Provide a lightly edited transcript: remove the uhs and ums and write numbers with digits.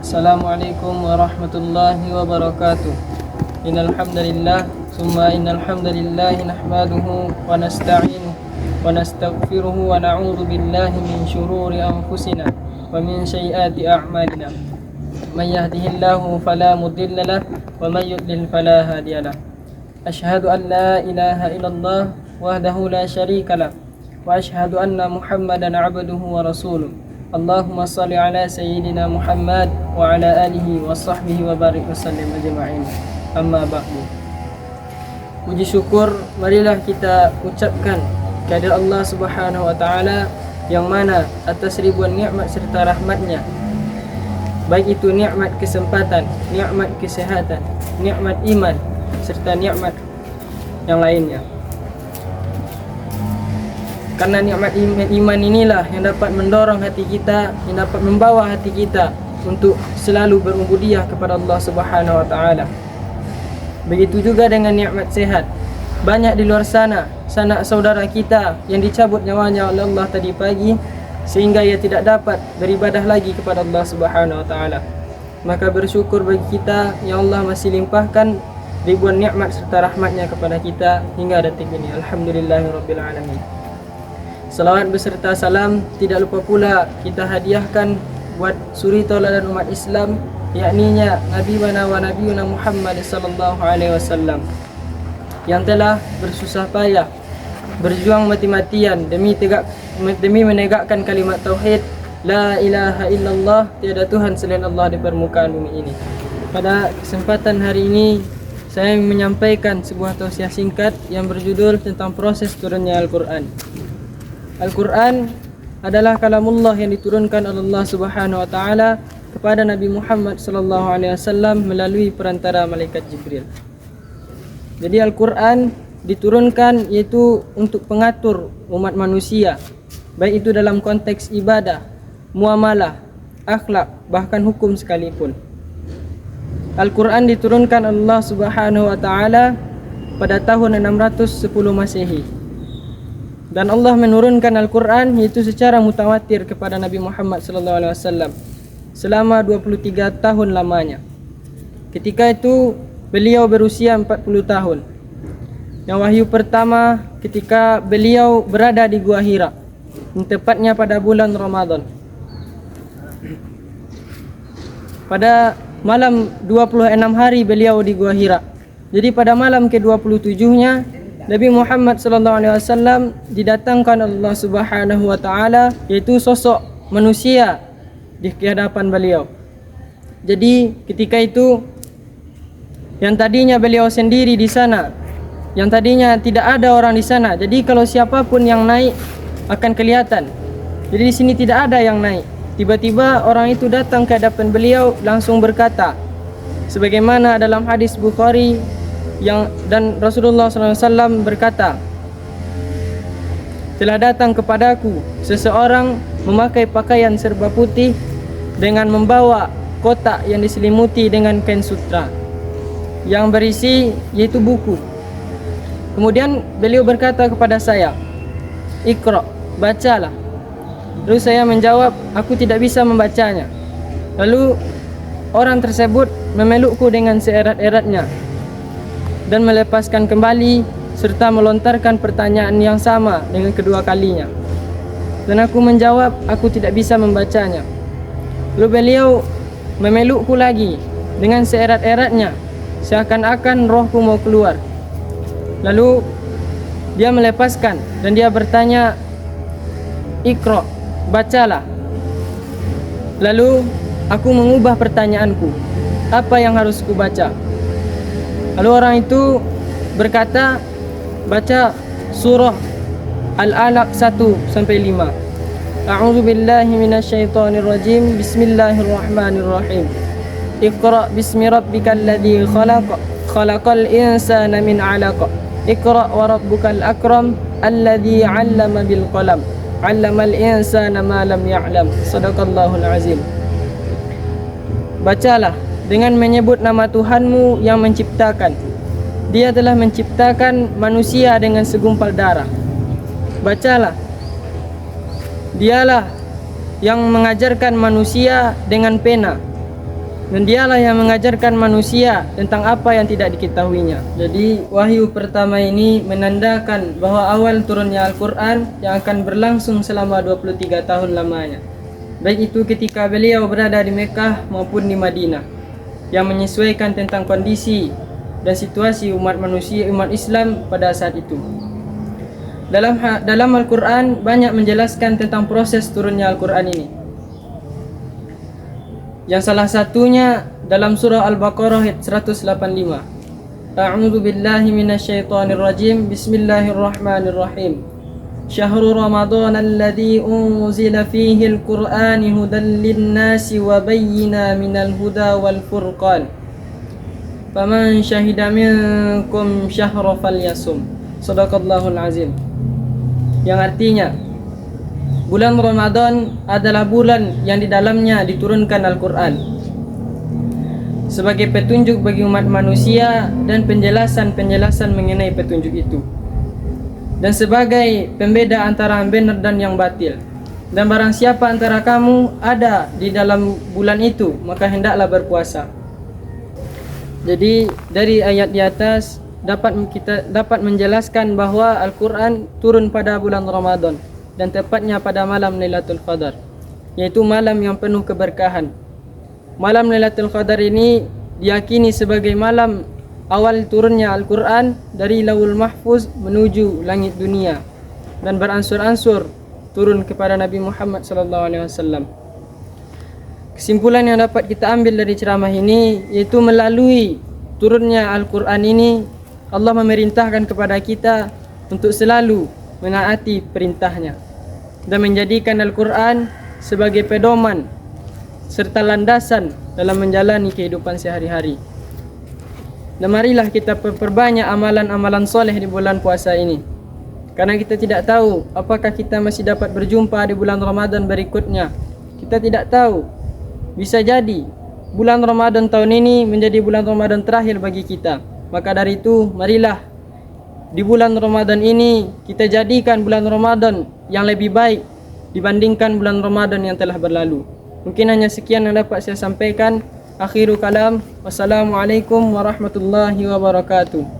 Assalamualaikum warahmatullahi wabarakatuh. Innal hamdalillah summa innal hamdalillah nahmaduhu wa nasta'inuhu wa nastaghfiruhu wa na'udzu billahi min syururi anfusina wa min sayyiati a'malina. May yahdihillahu fala mudilla lahu wa may yudlil fala hadiya lahu. Asyhadu an la ilaha illallah wahdahu la syarika lahu wa asyhadu anna Muhammadan 'abduhu wa rasuluh. Allahumma salli ala sayyidina Muhammad wa ala alihi wa sahbihi wa barik wa sallim ajma'in. Amma ba'du. Puji syukur marilah kita ucapkan kehadirat Allah Subhanahu wa taala yang mana atas ribuan nikmat serta rahmatnya, baik itu nikmat kesempatan, nikmat kesehatan, nikmat iman serta nikmat yang lainnya. Karena nikmat iman inilah yang dapat mendorong hati kita, yang dapat membawa hati kita untuk selalu berubudiyah kepada Allah Subhanahu wa taala. Begitu juga dengan nikmat sehat. Banyak di luar sana sanak saudara kita yang dicabut nyawanya oleh Allah tadi pagi sehingga ia tidak dapat beribadah lagi kepada Allah Subhanahu wa taala. Maka bersyukur bagi kita yang Allah masih limpahkan ribuan nikmat serta rahmatnya kepada kita hingga detik ini. Alhamdulillahirabbil alamin. Salawat beserta salam tidak lupa pula kita hadiahkan buat suri tauladan umat Islam, yakninya Nabi wa Nabiyuna Muhammad sallallahu alaihi wasallam yang telah bersusah payah berjuang mati-matian demi menegakkan kalimat tauhid la ilaha illallah, tiada Tuhan selain Allah di permukaan bumi ini. Pada kesempatan hari ini saya menyampaikan sebuah tausiah singkat yang berjudul tentang proses turunnya Al-Quran. Al-Quran adalah kalamullah yang diturunkan oleh Allah Subhanahu wa taala kepada Nabi Muhammad sallallahu alaihi wasallam melalui perantara malaikat Jibril. Jadi Al-Quran diturunkan yaitu untuk pengatur umat manusia, baik itu dalam konteks ibadah, muamalah, akhlak, bahkan hukum sekalipun. Al-Quran diturunkan Allah Subhanahu wa taala pada tahun 610 Masehi. Dan Allah menurunkan Al-Quran yaitu secara mutawatir kepada Nabi Muhammad SAW selama 23 tahun lamanya. Ketika itu beliau berusia 40 tahun. Yang wahyu pertama ketika beliau berada di Gua Hira, tepatnya pada bulan Ramadan. Pada malam 26 hari beliau di Gua Hira. Jadi pada malam ke-27-nya Nabi Muhammad SAW didatangkan Allah Subhanahu wa taala yaitu sosok manusia di hadapan beliau. Jadi ketika itu yang tadinya beliau sendiri di sana, yang tadinya tidak ada orang di sana. Jadi kalau siapapun yang naik akan kelihatan. Jadi di sini tidak ada yang naik. Tiba-tiba orang itu datang ke hadapan beliau langsung berkata, sebagaimana dalam hadis Bukhari dan Rasulullah SAW berkata, telah datang kepadaku seseorang memakai pakaian serba putih dengan membawa kotak yang diselimuti dengan kain sutra yang berisi yaitu buku. Kemudian beliau berkata kepada saya, Iqra, bacalah. Lalu saya menjawab, aku tidak bisa membacanya. Lalu orang tersebut memelukku dengan seerat-eratnya dan melepaskan kembali serta melontarkan pertanyaan yang sama dengan kedua kalinya. Dan aku menjawab, aku tidak bisa membacanya. Lalu beliau memelukku lagi dengan seerat-eratnya, seakan-akan rohku mau keluar. Lalu dia melepaskan dan dia bertanya, Iqra, bacalah. Lalu aku mengubah pertanyaanku, apa yang harus ku baca? Lalu orang itu berkata, baca surah Al-Alaq 1-5. A'udzu billahi minasyaitonir rajim. Bismillahirrahmanirrahim. Iqra bismi rabbikal ladzi khalaq. Khalaqal insana min 'alaq. Iqra wa rabbukal akram alladzi 'allama bil qalam. 'Allamal insana ma lam ya'lam. Shadaqallahul azim. Bacalah dengan menyebut nama Tuhanmu yang menciptakan. Dia telah menciptakan manusia dengan segumpal darah. Bacalah. Dialah yang mengajarkan manusia dengan pena. dan dialah yang mengajarkan manusia tentang apa yang tidak diketahuinya. Jadi wahyu pertama ini menandakan bahwa awal turunnya Al-Quran yang akan berlangsung selama 23 tahun lamanya, baik itu ketika beliau berada di Mekah maupun di Madinah, yang menyesuaikan tentang kondisi dan situasi umat Islam pada saat itu. Dalam Al-Quran banyak menjelaskan tentang proses turunnya Al-Quran ini, yang salah satunya dalam surah Al-Baqarah ayat 185. A'udzu billahi minasyaitonir rajim. Bismillahirrahmanirrahim. Syahrul Ramadan alladzi unzila fihi al-Qur'an hudan lin-nasi wa bayyina minal huda wal furqan. Faman syahida minkum syahra falyasum. Shadaqallahul azim. Yang artinya, bulan Ramadan adalah bulan yang di dalamnya diturunkan Al-Quran sebagai petunjuk bagi umat manusia dan penjelasan mengenai petunjuk itu, dan sebagai pembeda antara yang benar dan yang batil. Dan barang siapa antara kamu ada di dalam bulan itu, maka hendaklah berpuasa. Jadi dari ayat di atas kita dapat menjelaskan bahwa Al-Quran turun pada bulan Ramadan, dan tepatnya pada malam Lailatul Qadar, yaitu malam yang penuh keberkahan. Malam Lailatul Qadar ini diyakini sebagai malam awal turunnya Al-Quran dari Lauhul Mahfuz menuju langit dunia, dan beransur-ansur turun kepada Nabi Muhammad SAW. Kesimpulan yang dapat kita ambil dari ceramah ini, yaitu melalui turunnya Al-Quran ini, Allah memerintahkan kepada kita untuk selalu menaati perintahnya dan menjadikan Al-Quran sebagai pedoman serta landasan dalam menjalani kehidupan sehari-hari. Dan marilah kita perbanyak amalan-amalan soleh di bulan puasa ini, karena kita tidak tahu apakah kita masih dapat berjumpa di bulan Ramadan berikutnya. Kita tidak tahu, bisa jadi bulan Ramadan tahun ini menjadi bulan Ramadan terakhir bagi kita. Maka dari itu, marilah di bulan Ramadan ini kita jadikan bulan Ramadan yang lebih baik dibandingkan bulan Ramadan yang telah berlalu. Mungkin hanya sekian yang dapat saya sampaikan. Akhiru kalam. Wassalamualaikum warahmatullahi wabarakatuh.